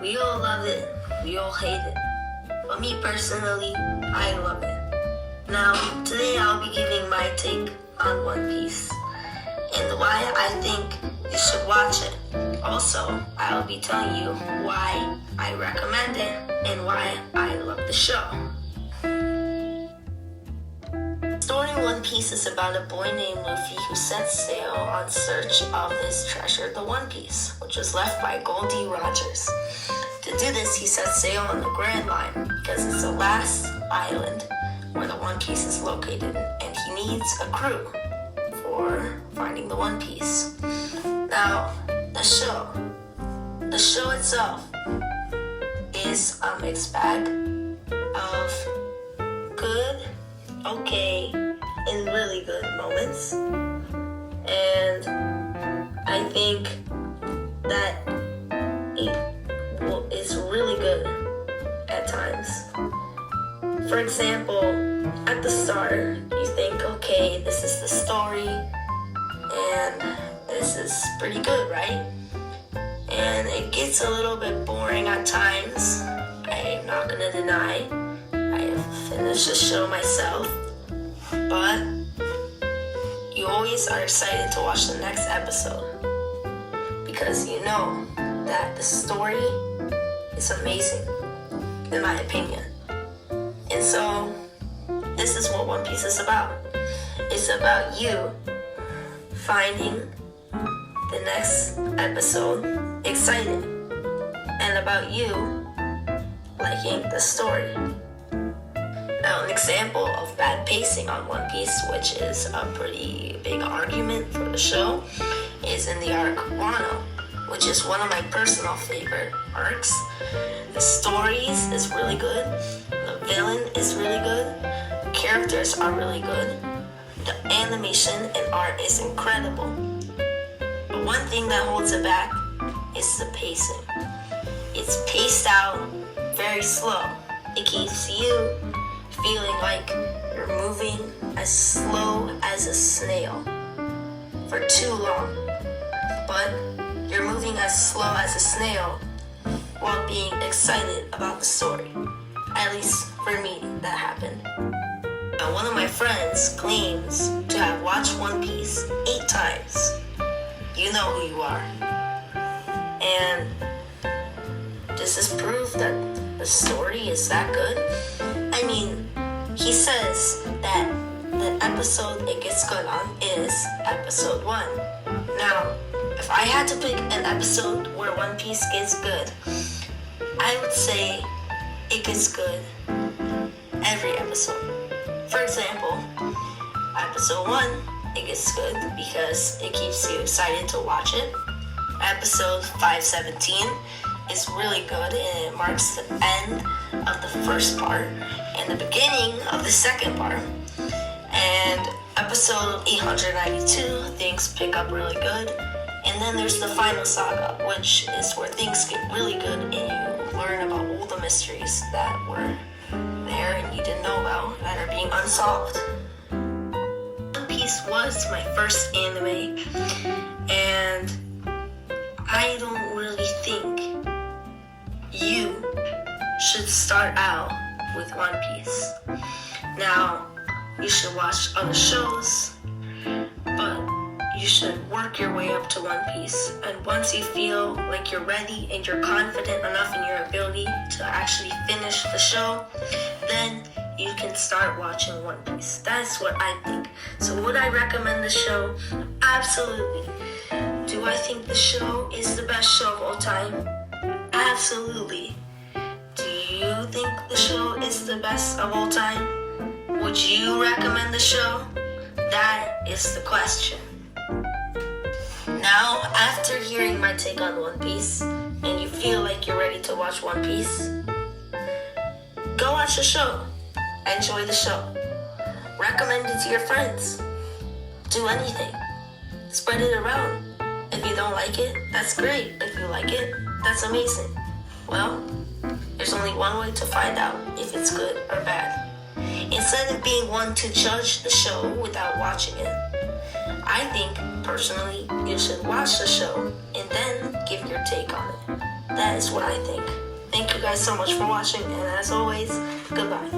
We all love it, we all hate it. But me personally, I love it. Now, today I'll be giving my take on One Piece and why I think you should watch it. Also, I'll be telling you why I recommend it and why I love the show. The story One Piece is about a boy named Luffy who sets sail on search of his treasure, the One Piece, which was left by Goldie Rogers. To do this, he sets sail on the Grand Line because it's the last island where the One Piece is located, and he needs a crew for finding the One Piece. Now, the show itself is a mixed bag of good, okay, and really good moments. And I think that it is really good at times. For example, at the start, you think, okay, this is the story, and this is pretty good, right? And it gets a little bit boring at times. I am not gonna deny. I have finished the show myself, but you always are excited to watch the next episode because you know that the story is amazing, in my opinion. And so, this is what One Piece is about. It's about you finding the next episode exciting, and about you liking the story. Now, an example of bad pacing on One Piece, which is a pretty big argument for the show, is in the arc Wano, which is one of my personal favorite arcs. The stories is really good, the villain is really good, the characters are really good, the animation and art is incredible. But one thing that holds it back is the pacing. It's paced out very slow. It keeps you feeling like you're moving as slow as a snail for too long. But you're moving as slow as a snail while being excited about the story. At least for me, that happened. Now, one of my friends claims to have watched One Piece 8 times. You know who you are. And this is proof that the story is that good. I mean, he says that the episode it gets good on is episode 1. Now, if I had to pick an episode where One Piece gets good, I would say it gets good every episode. For example, episode 1, it gets good because it keeps you excited to watch it. Episode 517 is really good and it marks the end of the first part and the beginning of the second part. And episode 892, things pick up really good. And then there's the final saga, which is where things get really good and you learn about all the mysteries that were there and you didn't know about that are being unsolved. One Piece was my first anime, and I don't really think you should start out with One Piece. Now, you should watch other shows, but you should work your way up to One Piece. And once you feel like you're ready and you're confident enough in your ability to actually finish the show, then you can start watching One Piece. That's what I think. So would I recommend the show? Absolutely. Do I think the show is the best show of all time? Absolutely. Do you think the show is the best of all time? Would you recommend the show? That is the question. Now, after hearing my take on One Piece, and you feel like you're ready to watch One Piece, go watch the show. Enjoy the show. Recommend it to your friends. Do anything. Spread it around. If you don't like it, that's great. If you like it, that's amazing. Well, there's only one way to find out if it's good or bad. Instead of being one to judge the show without watching it, I think, personally, you should watch the show and then give your take on it. That is what I think. Thank you guys so much for watching, and as always, goodbye.